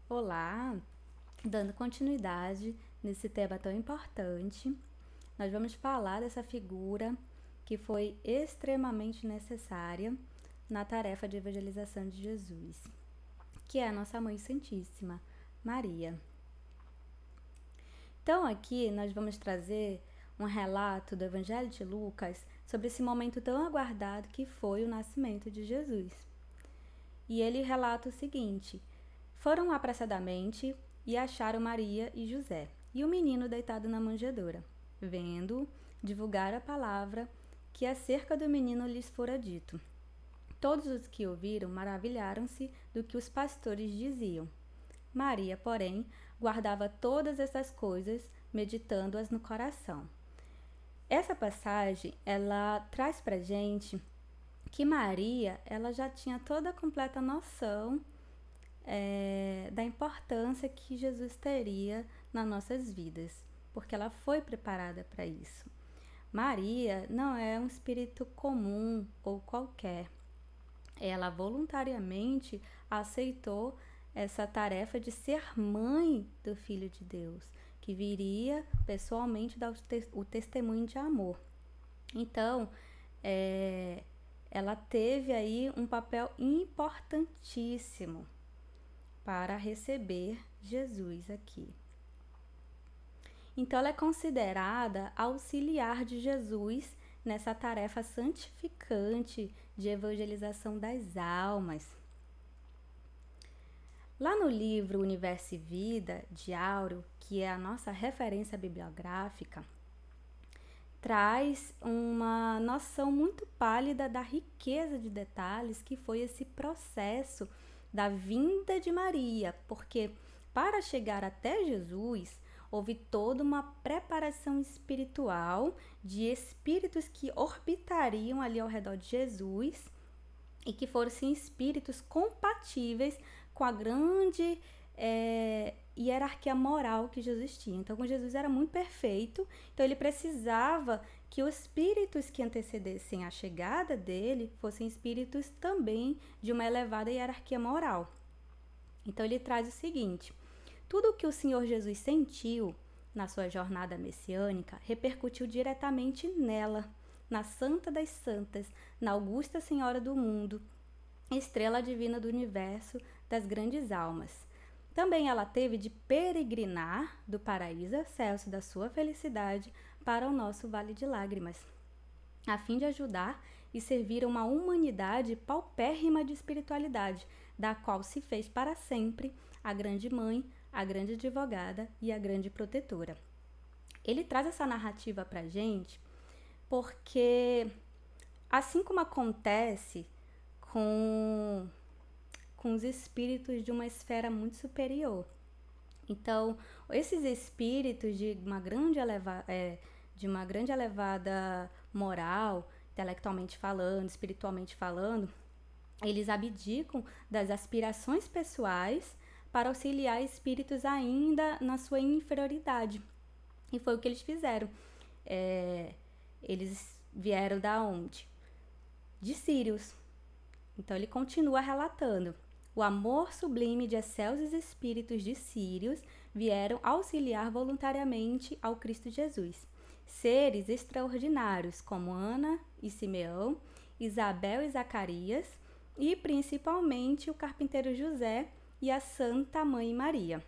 Olá, dando continuidade nesse tema tão importante, nós vamos falar dessa figura que foi extremamente necessária na tarefa de evangelização de Jesus, que é a nossa Mãe Santíssima, Maria. Então, aqui nós vamos trazer um relato do Evangelho de Lucas sobre esse momento tão aguardado que foi o nascimento de Jesus. E ele relata o seguinte: foram apressadamente e acharam Maria e José, e o menino deitado na manjedoura. Vendo, divulgaram a palavra que acerca do menino lhes fora dito. Todos os que ouviram maravilharam-se do que os pastores diziam. Maria, porém, guardava todas essas coisas, meditando-as no coração. Essa passagem, ela traz pra gente que Maria, ela já tinha toda a completa noção da importância que Jesus teria nas nossas vidas, porque ela foi preparada para isso. Maria não é um espírito comum ou qualquer. Ela voluntariamente aceitou essa tarefa de ser mãe do Filho de Deus, que viria pessoalmente dar o testemunho de amor. Então, ela teve aí um papel importantíssimo para receber Jesus aqui. Então, ela é considerada auxiliar de Jesus nessa tarefa santificante de evangelização das almas. Lá no livro Universo e Vida, de Áureo, que é a nossa referência bibliográfica, traz uma noção muito pálida da riqueza de detalhes que foi esse processo da vinda de Maria, porque para chegar até Jesus, houve toda uma preparação espiritual de espíritos que orbitariam ali ao redor de Jesus e que fossem espíritos compatíveis com a grande hierarquia moral que Jesus tinha. Então, com Jesus era muito perfeito, então ele precisava que os espíritos que antecedessem a chegada dele fossem espíritos também de uma elevada hierarquia moral. Então, ele traz o seguinte: tudo o que o Senhor Jesus sentiu na sua jornada messiânica repercutiu diretamente nela, na Santa das Santas, na Augusta Senhora do Mundo, estrela divina do universo, das grandes almas. Também ela teve de peregrinar do paraíso excelso da sua felicidade para o nosso vale de lágrimas, a fim de ajudar e servir a uma humanidade paupérrima de espiritualidade, da qual se fez para sempre a grande mãe, a grande advogada e a grande protetora. Ele traz essa narrativa pra gente porque, assim como acontece com os espíritos de uma esfera muito superior. Então, esses espíritos de uma grande elevada moral, intelectualmente falando, espiritualmente falando, eles abdicam das aspirações pessoais para auxiliar espíritos ainda na sua inferioridade. E foi o que eles fizeram. Eles vieram da onde? De Sírios. Então ele continua relatando: o amor sublime de excelsos espíritos de Sírios vieram auxiliar voluntariamente ao Cristo Jesus. Seres extraordinários como Ana e Simeão, Isabel e Zacarias, e principalmente o carpinteiro José e a Santa Mãe Maria.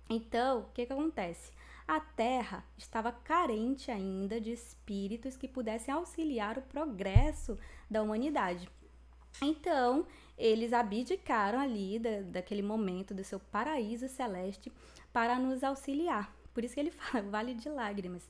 Então, o que acontece? A Terra estava carente ainda de espíritos que pudessem auxiliar o progresso da humanidade. Então, eles abdicaram ali daquele momento do seu paraíso celeste para nos auxiliar. Por isso que ele fala vale de lágrimas.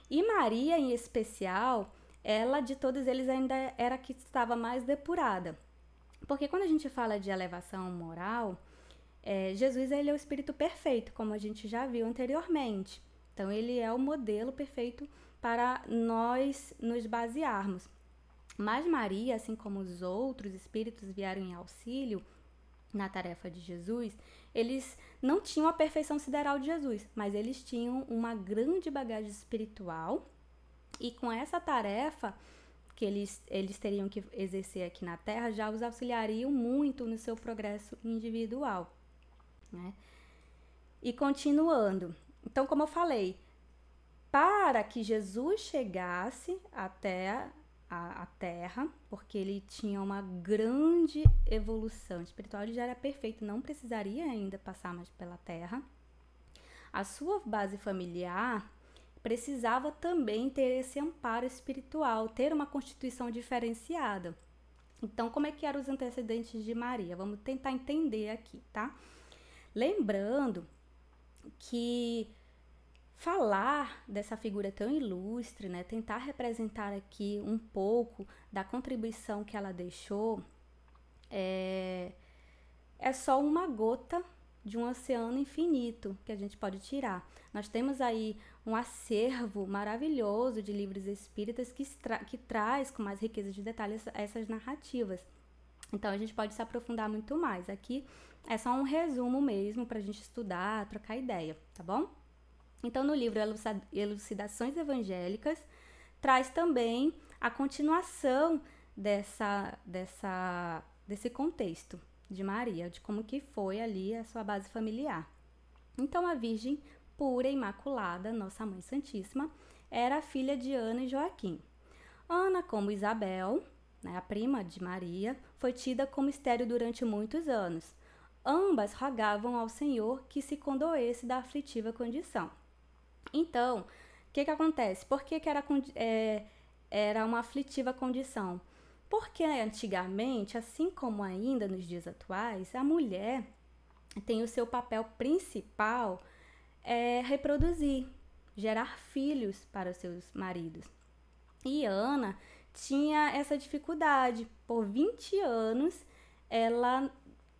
E Maria, em especial, ela de todos eles ainda era a que estava mais depurada. Porque quando a gente fala de elevação moral, Jesus ele é o espírito perfeito, como a gente já viu anteriormente. Então, ele é o modelo perfeito para nós nos basearmos. Mas Maria, assim como os outros espíritos vieram em auxílio na tarefa de Jesus, eles não tinham a perfeição sideral de Jesus, mas eles tinham uma grande bagagem espiritual, e com essa tarefa que eles teriam que exercer aqui na Terra, já os auxiliariam muito no seu progresso individual. né? E continuando. Então, como eu falei, para que Jesus chegasse até a Terra, porque ele tinha uma grande evolução espiritual, ele já era perfeito, não precisaria ainda passar mais pela Terra. A sua base familiar precisava também ter esse amparo espiritual, ter uma constituição diferenciada. Então, como é que eram os antecedentes de Maria? Vamos tentar entender aqui, tá? Lembrando que falar dessa figura tão ilustre, né, tentar representar aqui um pouco da contribuição que ela deixou, é só uma gota de um oceano infinito que a gente pode tirar. Nós temos aí um acervo maravilhoso de livros espíritas que traz com mais riqueza de detalhes essas narrativas. Então a gente pode se aprofundar muito mais. Aqui é só um resumo mesmo para a gente estudar, trocar ideia, tá bom? Então no livro Elucidações Evangélicas traz também a continuação desse contexto de Maria, de como que foi ali a sua base familiar. Então a Virgem pura e imaculada, nossa Mãe Santíssima, era filha de Ana e Joaquim. Ana, como Isabel, né, a prima de Maria, foi tida como estéril durante muitos anos. Ambas rogavam ao Senhor que se condoesse da aflitiva condição. Então, o que acontece? Por que era uma aflitiva condição? Porque antigamente, assim como ainda nos dias atuais, a mulher tem o seu papel principal reproduzir, gerar filhos para os seus maridos. E Ana tinha essa dificuldade. Por 20 anos, ela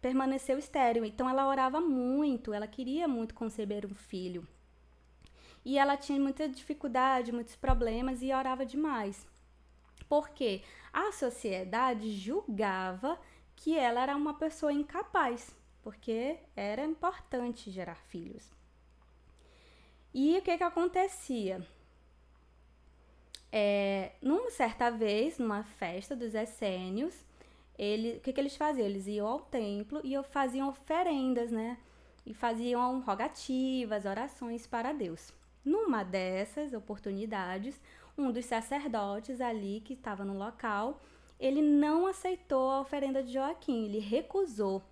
permaneceu estéril. Então, ela orava muito, ela queria muito conceber um filho. E ela tinha muita dificuldade, muitos problemas e orava demais. Porque a sociedade julgava que ela era uma pessoa incapaz, porque era importante gerar filhos. E o que acontecia? Numa certa vez, numa festa dos essênios, o que eles faziam? Eles iam ao templo e faziam oferendas, né? E faziam rogativas, orações para Deus. Numa dessas oportunidades, um dos sacerdotes ali que estava no local, ele não aceitou a oferenda de Joaquim, ele recusou.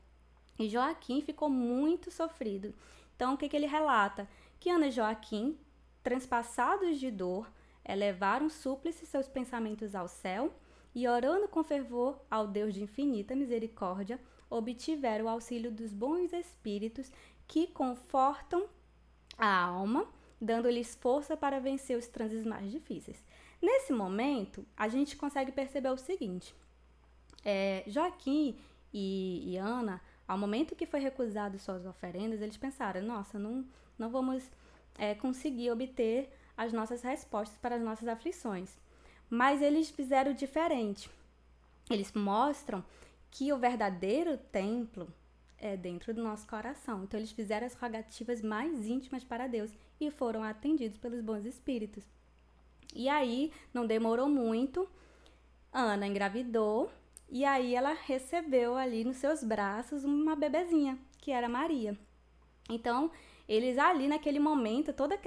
E Joaquim ficou muito sofrido. Então, o que ele relata? Que Ana e Joaquim, transpassados de dor, elevaram súplice seus pensamentos ao céu e, orando com fervor ao Deus de infinita misericórdia, obtiveram o auxílio dos bons espíritos que confortam a alma, dando-lhes força para vencer os transes mais difíceis. Nesse momento, a gente consegue perceber o seguinte: Joaquim e Ana, ao momento que foi recusado suas oferendas, eles pensaram, nossa, não vamos conseguir obter as nossas respostas para as nossas aflições. Mas eles fizeram diferente. Eles mostram que o verdadeiro templo é dentro do nosso coração. Então, eles fizeram as rogativas mais íntimas para Deus e foram atendidos pelos bons espíritos. E aí, não demorou muito, Ana engravidou e aí ela recebeu ali nos seus braços uma bebezinha, que era Maria. Então, eles ali naquele momento, toda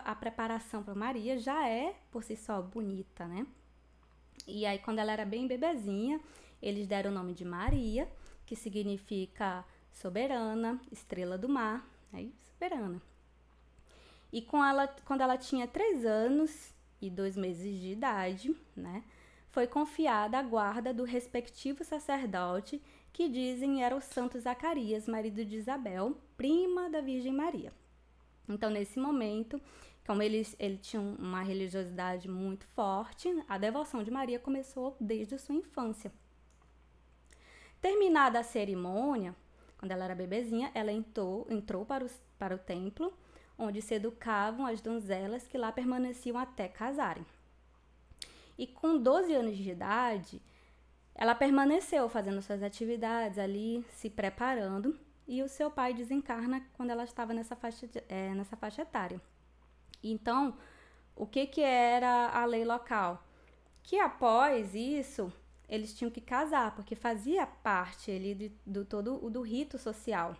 a preparação para Maria já é por si só bonita, né? E aí, quando ela era bem bebezinha, eles deram o nome de Maria, que significa soberana, estrela do mar, soberana. E quando ela tinha 3 anos e 2 meses de idade, né, foi confiada a guarda do respectivo sacerdote, que dizem era o santo Zacarias, marido de Isabel, prima da Virgem Maria. Então, nesse momento, como ele tinha uma religiosidade muito forte, a devoção de Maria começou desde a sua infância. Terminada a cerimônia, quando ela era bebezinha, ela entrou para o templo, onde se educavam as donzelas que lá permaneciam até casarem. E com 12 anos de idade, ela permaneceu fazendo suas atividades ali, se preparando, e o seu pai desencarna quando ela estava nessa faixa etária. Então, o que era a lei local? Que após isso, eles tinham que casar, porque fazia parte ali do rito social.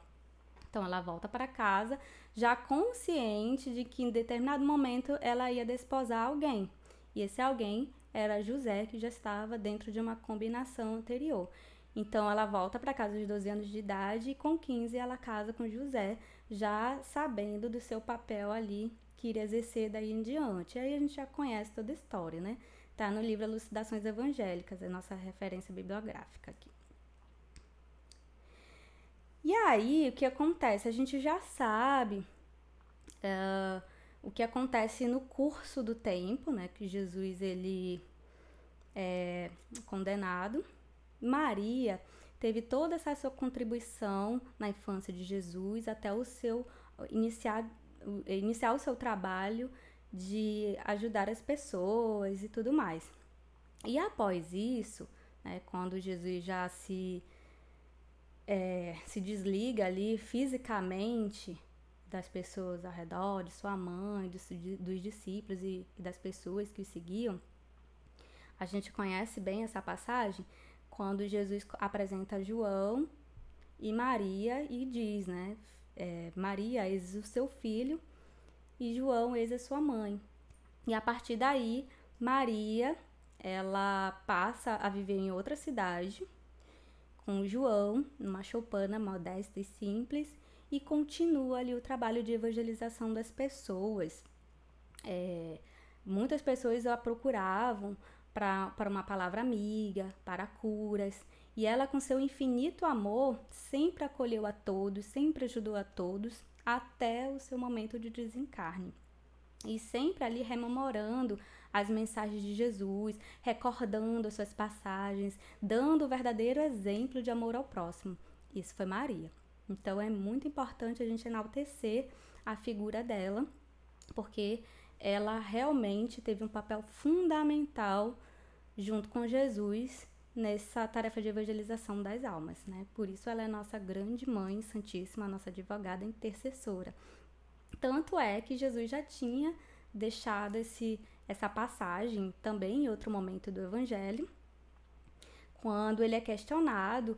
Então ela volta para casa já consciente de que em determinado momento ela ia desposar alguém. E esse alguém era José, que já estava dentro de uma combinação anterior. Então ela volta para casa aos 12 anos de idade e com 15 ela casa com José, já sabendo do seu papel ali que iria exercer daí em diante. Aí a gente já conhece toda a história, né? Tá no livro Elucidações Evangélicas, é a nossa referência bibliográfica aqui. E aí, o que acontece? A gente já sabe o que acontece no curso do tempo, né? Que Jesus, ele é condenado. Maria teve toda essa sua contribuição na infância de Jesus até o seu iniciar o seu trabalho de ajudar as pessoas e tudo mais. E após isso, né, quando Jesus já se desliga ali fisicamente das pessoas ao redor, de sua mãe, dos discípulos e das pessoas que o seguiam, a gente conhece bem essa passagem quando Jesus apresenta João e Maria e diz, né, Maria, eis o seu filho, e João, eis a sua mãe. E a partir daí, Maria, ela passa a viver em outra cidade, com João, numa choupana modesta e simples, e continua ali o trabalho de evangelização das pessoas. Muitas pessoas a procuravam para uma palavra amiga, para curas, e ela, com seu infinito amor, sempre acolheu a todos, sempre ajudou a todos, até o seu momento de desencarne. E sempre ali rememorando as mensagens de Jesus, recordando as suas passagens, dando o verdadeiro exemplo de amor ao próximo. Isso foi Maria. Então é muito importante a gente enaltecer a figura dela, porque ela realmente teve um papel fundamental junto com Jesus nessa tarefa de evangelização das almas, né? Por isso ela é nossa grande mãe santíssima, nossa advogada intercessora. Tanto é que Jesus já tinha deixado essa passagem também em outro momento do Evangelho, quando ele é questionado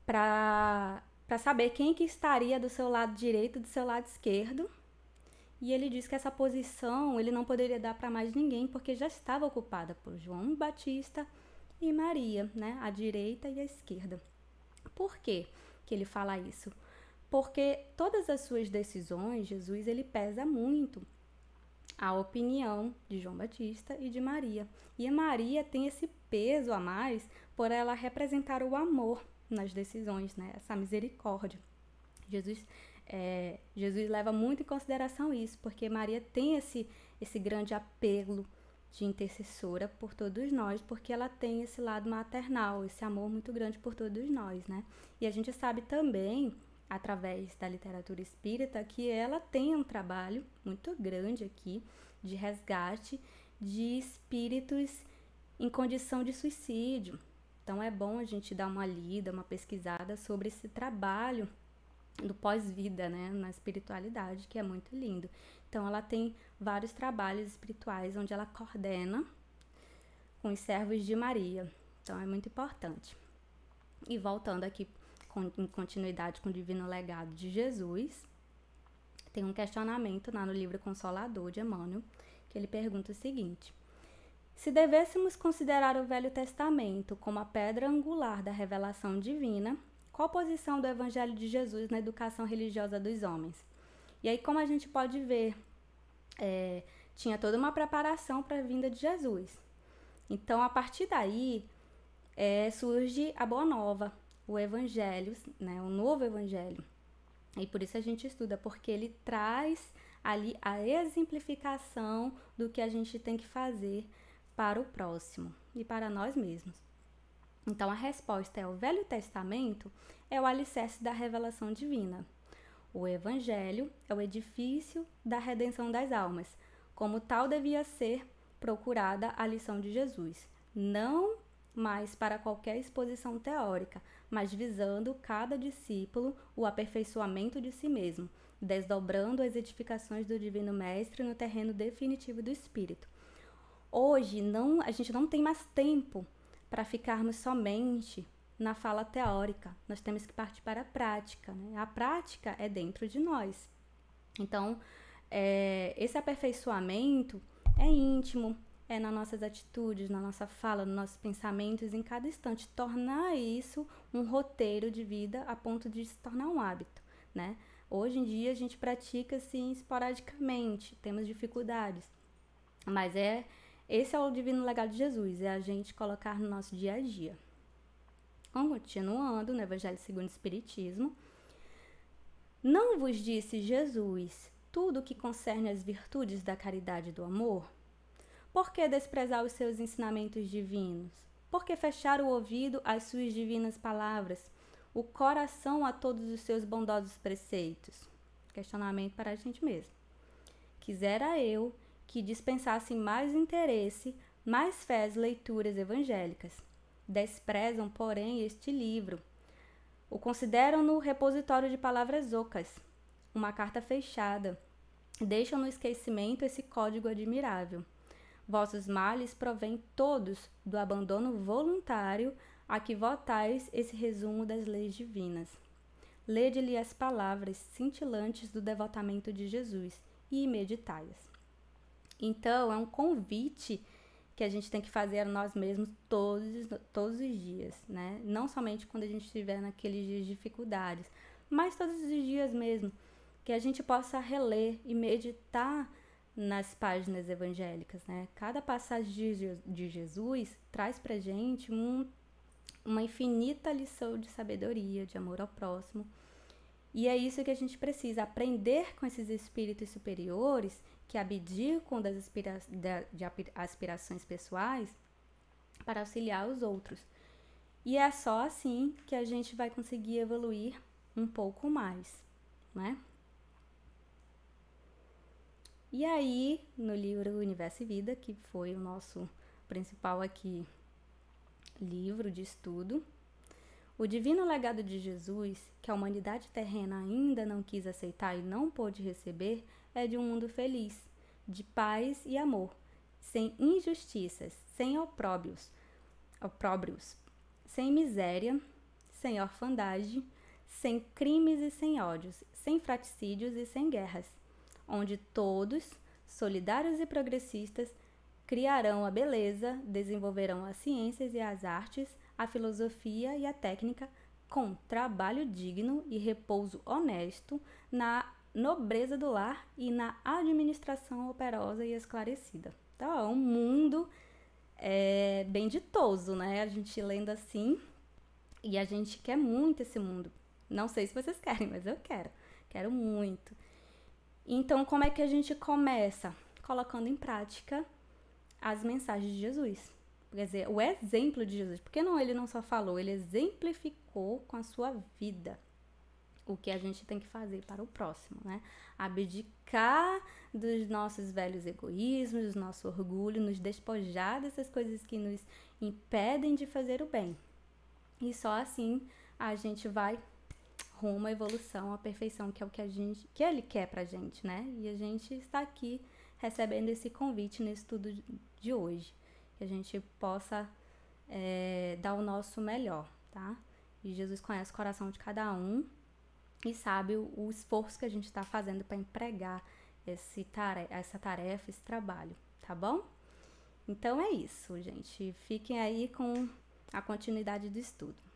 para saber quem que estaria do seu lado direito e do seu lado esquerdo. E ele diz que essa posição ele não poderia dar para mais ninguém, porque já estava ocupada por João Batista e Maria, né? A direita e a esquerda. Por quê que ele fala isso? Porque todas as suas decisões, Jesus, ele pesa muito a opinião de João Batista e de Maria. E a Maria tem esse peso a mais por ela representar o amor nas decisões, né? Essa misericórdia. Jesus leva muito em consideração isso, porque Maria tem esse grande apelo de intercessora por todos nós, porque ela tem esse lado maternal, esse amor muito grande por todos nós, né? E a gente sabe também, através da literatura espírita, que ela tem um trabalho muito grande aqui de resgate de espíritos em condição de suicídio. Então é bom a gente dar uma lida, uma pesquisada sobre esse trabalho do pós-vida, né, na espiritualidade, que é muito lindo. Então ela tem vários trabalhos espirituais onde ela coordena com os servos de Maria. Então é muito importante. E voltando aqui em continuidade com o divino legado de Jesus, tem um questionamento lá no livro Consolador de Emmanuel, que ele pergunta o seguinte: se devêssemos considerar o Velho Testamento como a pedra angular da revelação divina, qual a posição do Evangelho de Jesus na educação religiosa dos homens? E aí, como a gente pode ver, tinha toda uma preparação para a vinda de Jesus. Então, a partir daí, surge a Boa Nova, o Evangelho, né, o novo Evangelho. E por isso a gente estuda, porque ele traz ali a exemplificação do que a gente tem que fazer para o próximo e para nós mesmos. Então, a resposta é: o Velho Testamento é o alicerce da revelação divina. O Evangelho é o edifício da redenção das almas. Como tal, devia ser procurada a lição de Jesus, não mais para qualquer exposição teórica, mas visando cada discípulo o aperfeiçoamento de si mesmo, desdobrando as edificações do Divino Mestre no terreno definitivo do Espírito. Hoje, a gente não tem mais tempo para ficarmos somente na fala teórica, nós temos que partir para a prática, né? A prática é dentro de nós. Então, esse aperfeiçoamento é íntimo, é nas nossas atitudes, na nossa fala, nos nossos pensamentos, em cada instante, tornar isso um roteiro de vida a ponto de se tornar um hábito, né? Hoje em dia a gente pratica assim esporadicamente, temos dificuldades, mas esse é o divino legado de Jesus, é a gente colocar no nosso dia a dia. Continuando no Evangelho segundo o Espiritismo, não vos disse Jesus tudo o que concerne às virtudes da caridade e do amor? Por que desprezar os seus ensinamentos divinos? Por que fechar o ouvido às suas divinas palavras, o coração a todos os seus bondosos preceitos? Questionamento para a gente mesmo. Quisera eu que dispensassem mais interesse, mais fé às leituras evangélicas. Desprezam, porém, este livro. O consideram-no repositório de palavras ocas, uma carta fechada. Deixam no esquecimento esse código admirável. Vossos males provêm todos do abandono voluntário a que votais esse resumo das leis divinas. Lede-lhe as palavras cintilantes do devotamento de Jesus e meditai-as. Então, é um convite que a gente tem que fazer a nós mesmos todos os dias, né? Não somente quando a gente estiver naqueles dias de dificuldades, mas todos os dias mesmo, que a gente possa reler e meditar nas páginas evangélicas, né? Cada passagem de Jesus traz pra gente uma infinita lição de sabedoria, de amor ao próximo. E é isso que a gente precisa, aprender com esses espíritos superiores que abdicam de aspirações pessoais para auxiliar os outros. E é só assim que a gente vai conseguir evoluir um pouco mais, né? E aí, no livro Universo e Vida, que foi o nosso principal aqui livro de estudo, o divino legado de Jesus, que a humanidade terrena ainda não quis aceitar e não pôde receber, é de um mundo feliz, de paz e amor, sem injustiças, sem opróbrios, sem miséria, sem orfandade, sem crimes e sem ódios, sem fratricídios e sem guerras, onde todos, solidários e progressistas, criarão a beleza, desenvolverão as ciências e as artes, a filosofia e a técnica com trabalho digno e repouso honesto, na nobreza do lar e na administração operosa e esclarecida. Então, é um mundo bem ditoso, né? A gente lendo assim, e a gente quer muito esse mundo. Não sei se vocês querem, mas eu quero muito. Então, como é que a gente começa? Colocando em prática as mensagens de Jesus. Quer dizer, o exemplo de Jesus. Porque ele não só falou, ele exemplificou com a sua vida o que a gente tem que fazer para o próximo, né? Abdicar dos nossos velhos egoísmos, do nosso orgulho, nos despojar dessas coisas que nos impedem de fazer o bem. E só assim a gente vai rumo à evolução, à perfeição, que é o que ele quer pra gente, né? E a gente está aqui recebendo esse convite nesse estudo de hoje, que a gente possa dar o nosso melhor, tá? E Jesus conhece o coração de cada um e sabe o esforço que a gente está fazendo para empregar essa tarefa, esse trabalho, tá bom? Então é isso, gente. Fiquem aí com a continuidade do estudo.